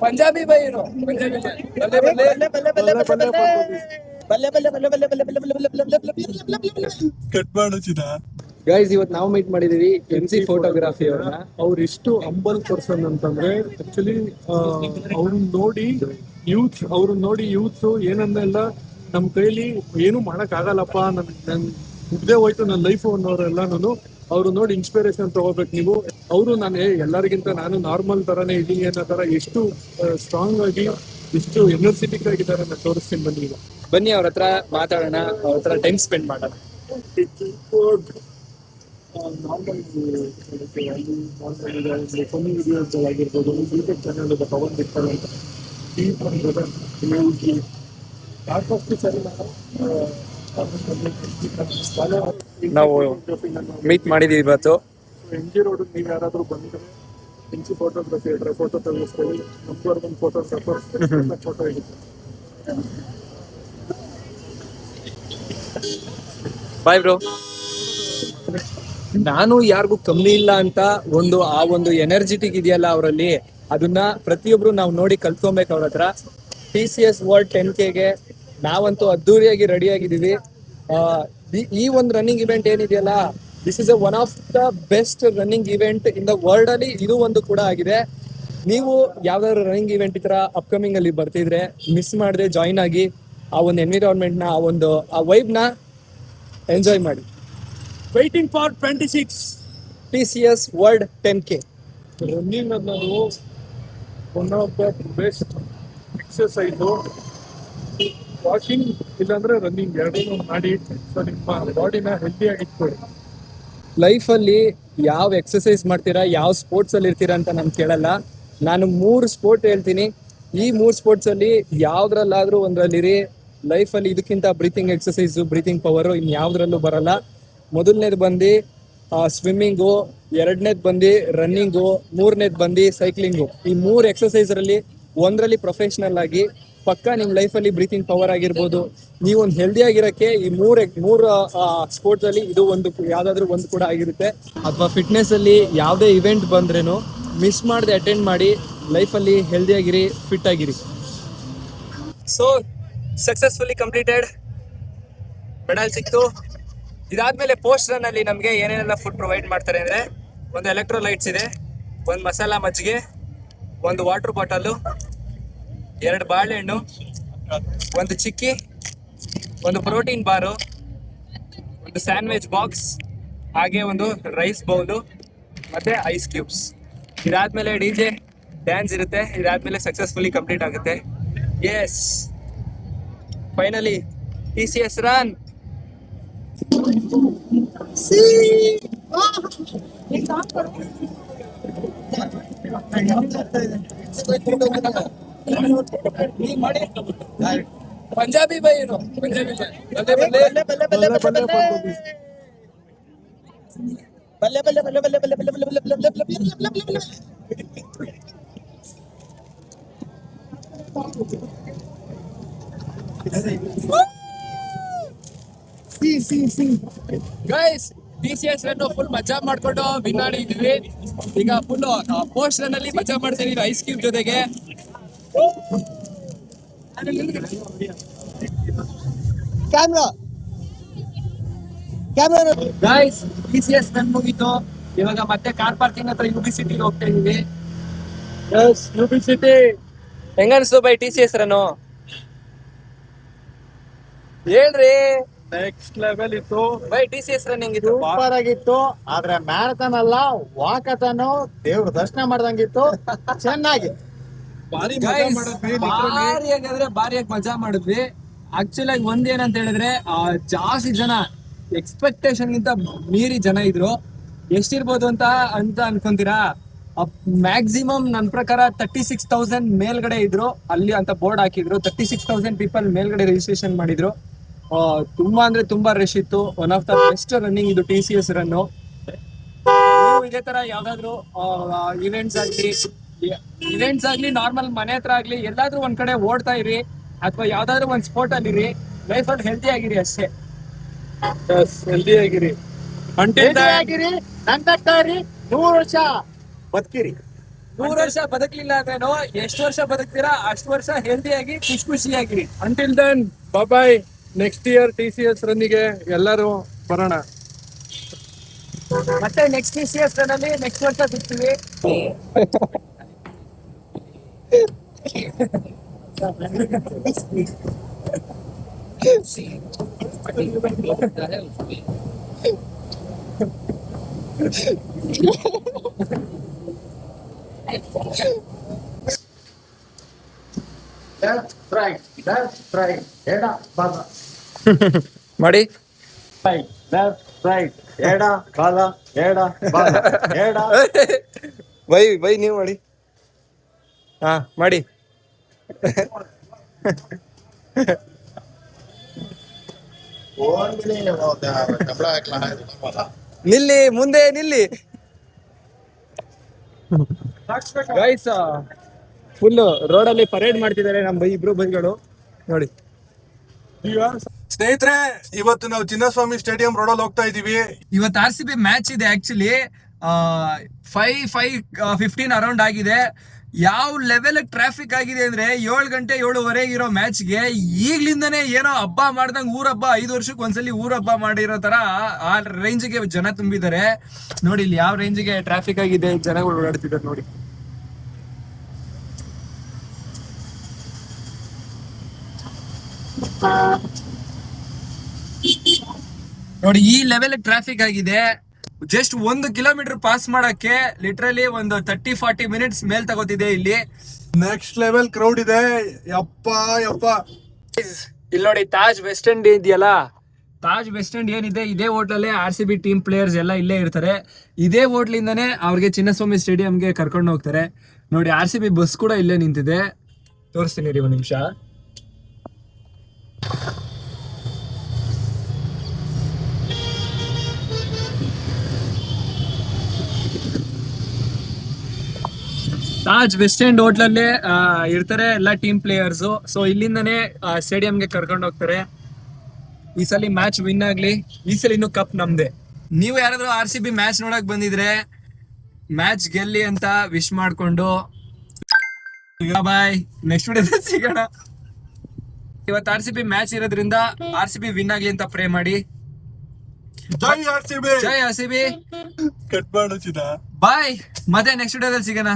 पंजाबी भाई नो पंजाबी बल्ले बल्ले बल्ले बल्ले बल्ले बल्ले बल्ले बल्ले बल्ले बल्ले बल्ले बल्ले बल्ले ಕಟ್ ಮಾಡೋಚಿನ ಗೈಸ್ ಇವತ್ತು ನಾವು ಮೀಟ್ ಮಾಡಿದೀವಿ MC ಫೋಟೋಗ್ರಫಿ ಅವ್ರನ್ನ. ಅವ್ರು ಎಷ್ಟು ಹಂಬಲ್ ಪರ್ಸನ್ ಅಂತಂದ್ರೆ ಆಕ್ಚುಲಿ ಅವ್ರನ್ನ ನೋಡಿ ಯೂತ್ಸ್ ಏನಂದೆಲ್ಲ ನಮ್ ಕೈಲಿ ಏನು ಮಾಡಕ್ ಆಗಲ್ಲಪ್ಪ, ನನ್ ಮುಗ್ದೆ ಹೋಯ್ತು ನನ್ನ ಲೈಫ್ ಅನ್ನೋರೆಲ್ಲಾನು ಅವ್ರು ನೋಡಿ ಇನ್ಸ್ಪಿರೇಷನ್ ತಗೋಬೇಕು ನೀವು. ಅವರು ನಾನು ಎಲ್ಲರಿಗಿಂತ ನಾನು ನಾರ್ಮಲ್ ತರಾನೇ ಇದೀನಿ ಅನ್ನೋ ತರ ಎಷ್ಟು ಸ್ಟ್ರಾಂಗ್ ಆಗಿ ಎಷ್ಟು ಎನರ್ಜೆಟಿಕ್ ಆಗಿದ್ದಾರೆ ನಾನು ತೋರಿಸ್ತೀನಿ ಬನ್ನಿ. ಈಗ ಬನ್ನಿ ಅವ್ರ ಹತ್ರ ಮಾತಾಡೋಣ, ಅವ್ರ ಹತ್ರ ಟೈಮ್ ಸ್ಪೆಂಡ್ ಮಾಡೋಣ. ನಾರ್ಮಲ್ ಫನ್ನಿ ವಿಡಿಯೋಸ್ಗಳಾಗಿರ್ಬೋದು, ಯೂಟ್ಯೂಬ್ ಚಾನಲ್ ಪವನ್ ಬಿಡ್ತಾರೆ ಅಂತ ನಾವು ಮೀಟ್ ಮಾಡಿದೀವಿ ಇವತ್ತು. MG ರೋಡ್ ನೀವು ಯಾರಾದ್ರೂ ಬಂದ್ರೆ MC ಫೋಟೋಗ್ರಫಿ ಇದ್ರೆ ಫೋಟೋ ತೆಗೆಸ್ಕೊಳ್ಳಿ. ನಂಬರ್ 1 ಫೋಟೋಗ್ರಾಫರ್ ಫೋಟೋ ಹಿಡಿತಾರೆ. Bye bro. ನಾನು ಯಾರಿಗೂ ಕಮ್ಮಿ ಇಲ್ಲ ಅಂತ ಆ ಒಂದು ಎನರ್ಜಿಟಿಕ್ ಇದೆಯಲ್ಲ ಅವರಲ್ಲಿ, ಅದನ್ನ ಪ್ರತಿಯೊಬ್ರು ನಾವು ನೋಡಿ ಕಲ್ತ್ಕೊಬೇಕು ಅವ್ರ ಹತ್ರ. TCS ವರ್ಲ್ಡ್ 10Kಗೆ ನಾವಂತೂ ಅದ್ದೂರಿಯಾಗಿ ರೆಡಿ ಆಗಿದ್ದೀವಿ. ಈ ಒಂದು ರನ್ನಿಂಗ್ ಇವೆಂಟ್ ಏನಿದೆಯಲ್ಲ, this is one of the best running event in the world ಅಲ್ಲಿ ಇದು ಒಂದು ಕೂಡ ಆಗಿದೆ. ನೀವು ಯಾವ್ದಾದ್ರು ರನ್ನಿಂಗ್ ಇವೆಂಟ್ ಈ ತರ ಅಪ್ಕಮಿಂಗ್ ಅಲ್ಲಿ ಬರ್ತಿದ್ರೆ ಮಿಸ್ ಮಾಡದೆ ಜಾಯಿನ್ ಆಗಿ ಆ ಒಂದು ಎನ್ವಿರಾನ್ಮೆಂಟ್ ನ ಆ ವೈಬ್ ನ ಎಂಜಾಯ್ ಮಾಡಿ. Waiting for 26 TCS world 10K. Running ಅನ್ನೋದು one of the best exercise. Walking ಇಲ್ಲಾಂದ್ರೆ ರನ್ನಿಂಗ್ ಎರಡೂ ಮಾಡಿ ಸೊ ನಿಮ್ಮ ಬಾಡಿನ ಹೆಲ್ದಿಯಾಗಿ ಇಟ್ಕೊಳ್ಳಿ. ಲೈಫಲ್ಲಿ ಯಾವ ಎಕ್ಸಸೈಸ್ ಮಾಡ್ತೀರಾ, ಯಾವ ಸ್ಪೋರ್ಟ್ಸ್ ಅಲ್ಲಿ ಇರ್ತೀರಾ ಅಂತ ನಾನು ಕೇಳಲ್ಲ. ನಾನು 3 ಸ್ಪೋರ್ಟ್ ಹೇಳ್ತೀನಿ. ಈ 3 ಸ್ಪೋರ್ಟ್ಸ್ ಅಲ್ಲಿ ಯಾವ್ದ್ರಲ್ಲಾದ್ರೂ ಒಂದ್ರಲ್ಲಿರಿ. ಲೈಫಲ್ಲಿ ಇದಕ್ಕಿಂತ ಬ್ರೀತಿಂಗ್ ಎಕ್ಸಸೈಸು, ಬ್ರೀತಿಂಗ್ ಪವರು ಇನ್ ಯಾವ್ದ್ರಲ್ಲೂ ಬರಲ್ಲ. ಮೊದಲನೇದು ಬಂದು ಸ್ವಿಮ್ಮಿಂಗು, ಎರಡನೇದು ಬಂದು ರನ್ನಿಂಗು, ಮೂರನೇದು ಬಂದು ಸೈಕ್ಲಿಂಗು. ಈ 3 ಎಕ್ಸಸೈಸ್ ಅಲ್ಲಿ ಒಂದರಲ್ಲಿ ಪ್ರೊಫೆಷನಲ್ ಆಗಿ ಪಕ್ಕ ನಿಮ್ ಲೈಫಲ್ಲಿ ಬ್ರೀತಿಂಗ್ ಪವರ್ ಆಗಿರ್ಬೋದು. ನೀವು ಒಂದು ಹೆಲ್ದಿ ಆಗಿರಕ್ಕೆ ಈ ಮೂರು ಸ್ಪೋರ್ಟ್ಸ್ ಅಲ್ಲಿ ಇದು ಒಂದು ಯಾವ್ದಾದ್ರು ಒಂದು ಕೂಡ ಆಗಿರುತ್ತೆ. ಅಥವಾ ಫಿಟ್ನೆಸ್ ಅಲ್ಲಿ ಯಾವುದೇ ಇವೆಂಟ್ ಬಂದ್ರೇನು ಮಿಸ್ ಮಾಡದೆ ಅಟೆಂಡ್ ಮಾಡಿ. ಲೈಫಲ್ಲಿ ಹೆಲ್ದಿ ಆಗಿರಿ, ಫಿಟ್ ಆಗಿರಿ. ಸೊ ಸಕ್ಸಸ್ಫುಲಿ ಕಂಪ್ಲೀಟೆಡ್, ಮೆಡಲ್ ಸಿಕ್ತು. ಇದಾದ್ಮೇಲೆ ಪೋಸ್ಟ್ ರನ್ ಅಲ್ಲಿ ನಮಗೆ ಏನೇನೆಲ್ಲ ಫುಡ್ ಪ್ರೊವೈಡ್ ಮಾಡ್ತಾರೆ ಅಂದ್ರೆ, ಒಂದು ಎಲೆಕ್ಟ್ರೋಲೈಟ್ಸ್ ಇದೆ, ಒಂದು ಮಸಾಲಾ ಮಜ್ಜಿಗೆ, ಒಂದು ವಾಟರ್ ಬಾಟಲು, 2 ಬಾಳೆಹಣ್ಣು, ಒಂದು ಚಿಕ್ಕಿ, ಒಂದು ಪ್ರೋಟೀನ್ ಬಾರು, ಒಂದು ಸ್ಯಾಂಡ್ವಿಚ್ ಬಾಕ್ಸ್, ಹಾಗೆ ಒಂದು ರೈಸ್ ಬೌಲು ಮತ್ತೆ ಐಸ್ ಕ್ಯೂಬ್ಸ್. ಇದಾದ್ಮೇಲೆ DJ ಡ್ಯಾನ್ಸ್ ಇರುತ್ತೆ. ಇದಾದ್ಮೇಲೆ ಸಕ್ಸಸ್ಫುಲಿ ಕಂಪ್ಲೀಟ್ ಆಗುತ್ತೆ. Yes, finally TCS run. Punjabi भाई नो पंजाबी बल्ले बल्ले बल्ले बल्ले बल्ले बल्ले बल्ले बल्ले बल्ले बल्ले बल्ले बल्ले बल्ले ಗೈಸ್, TCS ರನ್ ಫುಲ್ ಮಜಾ ಮಾಡ್ಕೊಂಡು ವಿನ್ ಆಗಿದ್ವಿ. ಈಗ ಫುಲ್ ಪೋಸ್ಟ್ ರನ್ ಅಲ್ಲಿ ಮಜಾ ಮಾಡ್ತೀವಿ ಐಸ್ ಕ್ಯೂಬ್ ಜೊತೆಗೆ. ಗೈಸ್, TCS ರನ್ ಮುಗೀತು. ಇವಾಗ ಮತ್ತೆ ಕಾರ್ ಪಾರ್ಕಿಂಗ್ ಹತ್ರ UB ಸಿಟಿಗೆ ಹೋಗ್ತಾ ಇದೀವಿ. UB ಸಿಟಿ ಹೆಂಗನ್ಸ್ತು ಬೈ TCS ರನ್ನು? ಹೇಳ್ರಿ. ನೆಕ್ಸ್ಟ್ ಲೆವೆಲ್ ಇತ್ತು ಬೈ TCS ರನ್ ಹೆಂಗಿತ್ತು? ಸೂಪರ್ ಆಗಿತ್ತು. ಆದ್ರೆ ಮ್ಯಾರಥಾನ್ ಅಲ್ಲ, ವಾಕಥಾನು ದೇವ್ರ ದರ್ಶನ ಮಾಡ್ದಂಗಿತ್ತು. ಚೆನ್ನಾಗಿ ಭಾರಿಯಾಗಿ ಮಜಾ ಮಾಡಿದ್ವಿ. ಆಕ್ಚುಲಿ ಆಗಿ ಒಂದೇನಂತ ಹೇಳಿದ್ರೆ, ಜಾಸ್ತಿ ಜನ ಎಕ್ಸ್ಪೆಕ್ಟೇಷನ್ ಗಿಂತ ಮೀರಿ ಜನ ಇದ್ರು. ಎಷ್ಟಿರ್ಬೋದು ಅಂತ ಅನ್ಕೊಂತೀರಾ? ಮ್ಯಾಕ್ಸಿಮಮ್ ನನ್ನ ಪ್ರಕಾರ 36,000 ಮೇಲ್ಗಡೆ ಇದ್ರು ಅಲ್ಲಿ ಅಂತ ಬೋರ್ಡ್ ಹಾಕಿದ್ರು. 36,000 ಪೀಪಲ್ ಮೇಲ್ಗಡೆ ರಿಜಿಸ್ಟ್ರೇಷನ್ ಮಾಡಿದ್ರು. ತುಂಬಾ ಅಂದ್ರೆ ತುಂಬಾ ರಶ್ ಇತ್ತು. One of the best running ಇದು TCS ರನ್ನು. ನೀವು ಇದೇ ತರ ಯಾವ್ದಾದ್ರು ಇವೆಂಟ್ಸ್ ಆಗ್ಲಿ ನಾರ್ಮಲ್ ಮನೆ ಹತ್ರ ಆಗ್ಲಿ ಎಲ್ಲಾದ್ರೂ ಒಂದ್ ಕಡೆ ಓಡ್ತಾ ಇರಿ, ಅಥವಾ ಯಾವ್ದಾದ್ರು ಒಂದ್ ಸ್ಪೋರ್ಟ್ ಅಲ್ಲಿ ಇರಿ. ಲೈಫ್ ಅಲ್ಲಿ ಹೆಲ್ದಿ ಆಗಿರಿ ಅಷ್ಟೇ. ಹೆಲ್ದಿ ಆಗಿರಿ, ಆಗಿರಿ, 100 ವರ್ಷ ಬದುಕಿರಿ. 100 ವರ್ಷ ಬದುಕಲಿಲ್ಲ ಅಂದ್ರೇನು ಎಷ್ಟು ವರ್ಷ ಬದುಕ್ತೀರಾ ಅಷ್ಟು ವರ್ಷ ಹೆಲ್ದಿಯಾಗಿ ಖುಷಿಯಾಗಿ. Until then bye. Next year TCS ರನ್ನಿಗೆ ಎಲ್ಲರೂ ಬರೋಣ. ಮತ್ತೆ ನೆಕ್ಸ್ಟ್ TCS ನಲ್ಲಿ ನೆಕ್ಸ್ಟ್ ವರ್ಷ ಸಿಗ್ತೀವಿ. ಲೆಫ್ಟ್ ರೈಟ್ ಎಡ ಬಲ, ಮಾಡಿ ಲೆಫ್ಟ್ ರೈಟ್ ಎಡ ಬಲ, ಎಡ ಬಲ, ಎಡ. ಬೈ ನೀವು ಮಾಡಿ. ಹಾ ಮಾಡಿ. ನಿಲ್ಲಿ ಮುಂದೆ ನಿಲ್ಲಿ. ಗೈಸ್ ಫುಲ್ ರೋಡಲ್ಲಿ ಪರೇಡ್ ಮಾಡ್ತಿದ್ದಾರೆ ನಮ್ಮ ಇಬ್ರು ಬೈಗಳು ನೋಡಿ. ಸ್ನೇಹಿತರೆ, ಇವತ್ತು ನಾವು ಚಿನ್ನಸ್ವಾಮಿ ಸ್ಟೇಡಿಯಂ ರೋಡಲ್ಲಿ ಹೋಗ್ತಾ ಇದೀವಿ. ಇವತ್ತು RCB ಮ್ಯಾಚ್ ಇದೆ. ಆಕ್ಚುಲಿ 5:15 ಅರೌಂಡ್ ಆಗಿದೆ. ಯಾವ ಲೆವೆಲ್ ಟ್ರಾಫಿಕ್ ಆಗಿದೆ ಅಂದ್ರೆ 7 ಗಂಟೆ 7:15 ಇರೋ ಮ್ಯಾಚ್ಗೆ ಈಗ್ಲಿಂದನೇ ಏನೋ ಹಬ್ಬ ಮಾಡ್ದಂಗ್ ಊರ ಹಬ್ಬ, 5 ವರ್ಷಕ್ಕೆ ಒಂದ್ಸಲಿ ಊರ ಹಬ್ಬ ಮಾಡಿರೋ ತರ ಆ ರೇಂಜ್ಗೆ ಜನ ತುಂಬಿದ್ದಾರೆ. ನೋಡಿ ಇಲ್ಲಿ ಯಾವ ರೇಂಜ್ಗೆ ಟ್ರಾಫಿಕ್ ಆಗಿದೆ, ಜನಗಳು ಓಡಾಡ್ತಿದ್ದಾರೆ ನೋಡಿ. ನೋಡಿ ಈ ಲೆವೆಲ್ ಟ್ರಾಫಿಕ್ ಆಗಿದೆ. ಜಸ್ಟ್ 1 ಕಿಲೋಮೀಟರ್ ಪಾಸ್ ಮಾಡಕ್ಕೆ ಲಿಟ್ರಲಿ ಒಂದು 30-40 ಮಿನಿಟ್ಸ್ ಮೇಲ್ ತಗೋತಿದೆ ಇಲ್ಲಿ. ನೆಕ್ಸ್ಟ್ ಲೆವೆಲ್ ಕ್ರೌಡ್ ಇದೆ. ಯಪ್ಪ. ಇಲ್ಲಿ ನೋಡಿ ತಾಜ್ ವೆಸ್ಟ್ ಎಂಡ್ ಇದೆಯಲ್ಲ, ತಾಜ್ ವೆಸ್ಟ್ ಎಂಡ್ ಏನಿದೆ ಇದೇ ಹೋಟ್ಲಲ್ಲೇ RCB ಟೀಮ್ ಪ್ಲೇಯರ್ಸ್ ಎಲ್ಲ ಇಲ್ಲೇ ಇರ್ತಾರೆ. ಇದೇ ಹೋಟ್ಲಿಂದಾನೇ ಅವ್ರಿಗೆ ಚಿನ್ನಸ್ವಾಮಿ ಸ್ಟೇಡಿಯಂಗೆ ಕರ್ಕೊಂಡು ಹೋಗ್ತಾರೆ. ನೋಡಿ RCB ಬಸ್ ಕೂಡ ಇಲ್ಲೇ ನಿಂತಿದೆ, ತೋರಿಸ್ತೀನಿ ರೀ 1 ನಿಮಿಷ. ತಾಜ್ ವೆಸ್ಟ್ ಎಂಡ್ ಹೋಟ್ಲಲ್ಲಿ ಇರ್ತಾರೆ ಎಲ್ಲ ಟೀಮ್ ಪ್ಲೇಯರ್ಸ್. ಸೊ ಇಲ್ಲಿಂದನೇ ಸ್ಟೇಡಿಯಂಗೆ ಕರ್ಕೊಂಡು ಹೋಗ್ತಾರೆ. ಈ ಸಲ ಮ್ಯಾಚ್ ವಿನ್ ಆಗ್ಲಿ, ಈ ಸಲ ಇನ್ನು ಕಪ್ ನಮ್ದೆ. ನೀವು ಯಾರಾದ್ರೂ RCB ಮ್ಯಾಚ್ ನೋಡಕ್ ಬಂದಿದ್ರೆ ಮ್ಯಾಚ್ ಗೆಲ್ಲಿ ಅಂತ ವಿಶ್ ಮಾಡ್ಕೊಂಡು ಬಾಯ್. ನೆಕ್ಸ್ಟ್ ವಿಡಿಯೋದಲ್ಲಿ ಸಿಗೋಣ. ಇವತ್ತು RCB ಮ್ಯಾಚ್ ಇರೋದ್ರಿಂದ RCB ವಿನ್ ಆಗ್ಲಿ ಅಂತ ಪ್ರೇ ಮಾಡಿ. ಜೈ RCB. ಜೈ RCB. ಕಟ್ ಮಾಡೋಚಿದ. ಬಾಯ್, ಮತ್ತೆ ನೆಕ್ಸ್ಟ್ ವಿಡಿಯೋದಲ್ಲಿ ಸಿಗೋಣ.